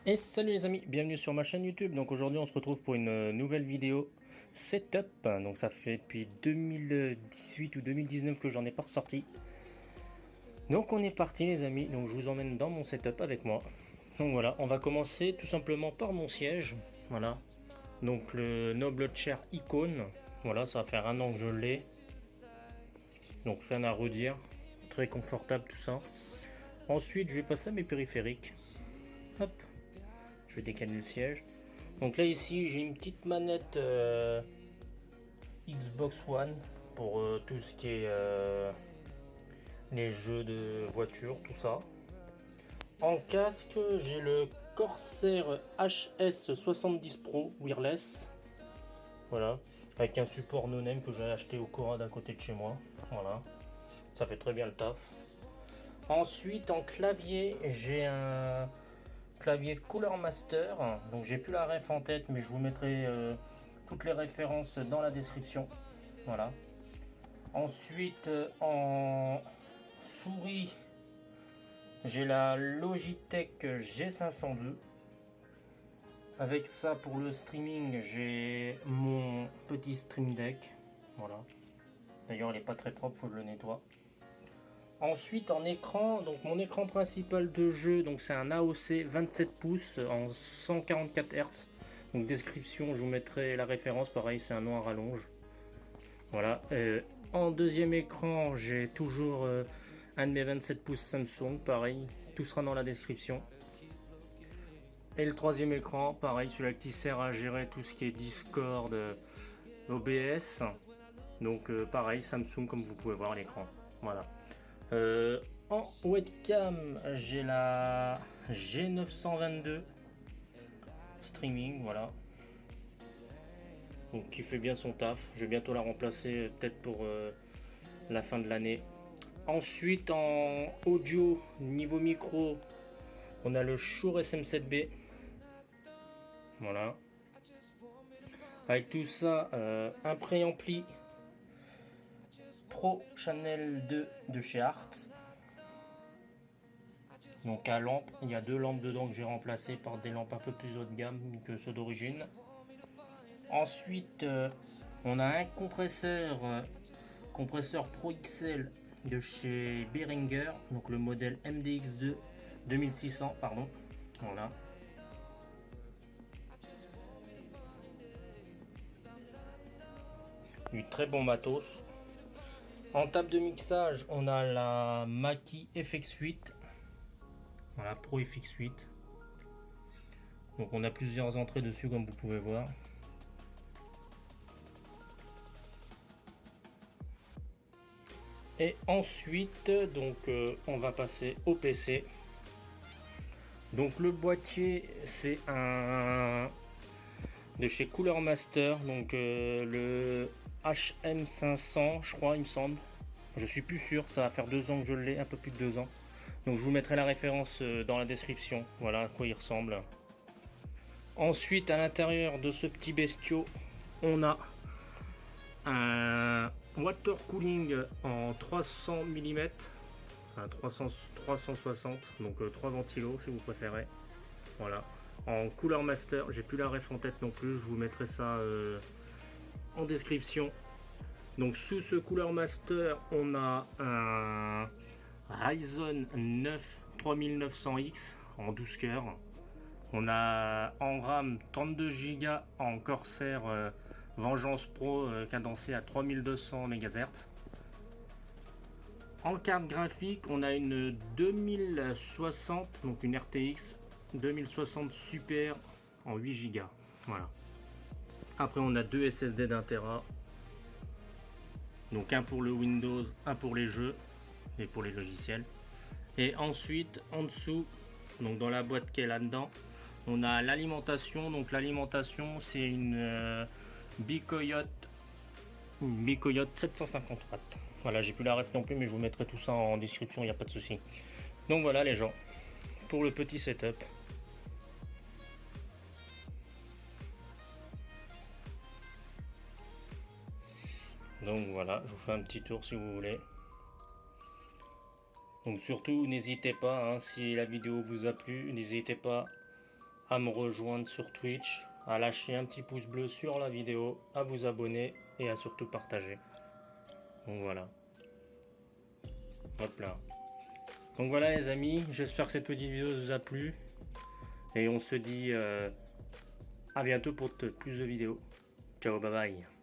Et salut les amis, bienvenue sur ma chaîne YouTube. Donc aujourd'hui on se retrouve pour une nouvelle vidéo setup. Donc ça fait depuis 2018 ou 2019 que j'en ai pas ressorti. Donc on est parti les amis, donc je vous emmène dans mon setup avec moi. Donc voilà, on va commencer tout simplement par mon siège. Voilà, donc le Noble Chair Icon. Voilà, ça va faire un an que je l'ai. Donc rien à redire, très confortable tout ça. Ensuite je vais passer à mes périphériques. Hop, je vais décaler le siège. Donc là ici j'ai une petite manette Xbox One pour tout ce qui est les jeux de voiture, tout ça. En casque j'ai le Corsair HS70 Pro wireless. Voilà, avec un support no-name que j'ai acheté au Cora d'à côté de chez moi. Voilà, ça fait très bien le taf. Ensuite en clavier j'ai un clavier Cooler Master. Donc j'ai plus la ref en tête mais je vous mettrai toutes les références dans la description. Voilà. Ensuite, en souris, j'ai la Logitech G502. Avec ça, pour le streaming, j'ai mon petit Stream Deck. Voilà. D'ailleurs, il n'est pas très propre, faut que je le nettoie. Ensuite, en écran, donc mon écran principal de jeu, donc c'est un AOC 27 pouces en 144 Hz. Donc description, je vous mettrai la référence. Pareil, c'est un noir à rallonge. Voilà. En deuxième écran, j'ai toujours un de mes 27 pouces Samsung, pareil, tout sera dans la description. Et le troisième écran, pareil, celui-là qui sert à gérer tout ce qui est Discord, OBS. Donc pareil, Samsung comme vous pouvez voir à l'écran. Voilà. En webcam, j'ai la G922 streaming, voilà. Donc qui fait bien son taf. Je vais bientôt la remplacer peut-être pour la fin de l'année. Ensuite en audio, niveau micro, on a le Shure SM7B. Voilà. Avec tout ça, un préampli Pro Channel 2 de chez Art. Donc à lampe, il y a deux lampes dedans que j'ai remplacées par des lampes un peu plus haut de gamme que ceux d'origine. Ensuite, on a un compresseur Pro XL de chez Behringer, donc le modèle MDX2 2600, pardon. Voilà. Du très bon matos. En table de mixage, on a la Mackie FX8. Voilà, Pro FX8. Donc on a plusieurs entrées dessus comme vous pouvez voir. Et ensuite, donc on va passer au PC. Donc le boîtier, c'est un de chez Cooler Master, donc le HM500, je crois, il me semble. Je suis plus sûr, ça va faire 2 ans que je l'ai, un peu plus de 2 ans. Donc je vous mettrai la référence dans la description. Voilà à quoi il ressemble. Ensuite, à l'intérieur de ce petit bestiau, on a un water cooling en 300 mm, enfin 360, donc 3 ventilos si vous préférez. Voilà. En Cooler Master, j'ai plus la ref en tête non plus, je vous mettrai ça en description. Donc sous ce Cooler Master, on a un Ryzen 9 3900X en 12 cœurs. On a en RAM 32 Go en Corsair Vengeance Pro cadencé à 3200 MHz. En carte graphique, on a une 2060, donc une RTX 2060 Super en 8 Go. Voilà. Après, on a deux SSD d'1 Tera. Donc un pour le Windows, un pour les jeux et pour les logiciels. Et ensuite, en dessous, donc dans la boîte qui est là-dedans, on a l'alimentation. Donc l'alimentation, c'est une Bicoyote 750 watts. Voilà, j'ai plus la ref non plus, mais je vous mettrai tout ça en description, il n'y a pas de souci. Donc voilà les gens, pour le petit setup. Donc voilà, je vous fais un petit tour si vous voulez. Donc surtout, n'hésitez pas, hein, si la vidéo vous a plu, n'hésitez pas à me rejoindre sur Twitch, à lâcher un petit pouce bleu sur la vidéo, à vous abonner et à surtout partager. Donc voilà. Hop là. Donc voilà les amis, j'espère que cette petite vidéo vous a plu. Et on se dit à bientôt pour plus de vidéos. Ciao, bye bye.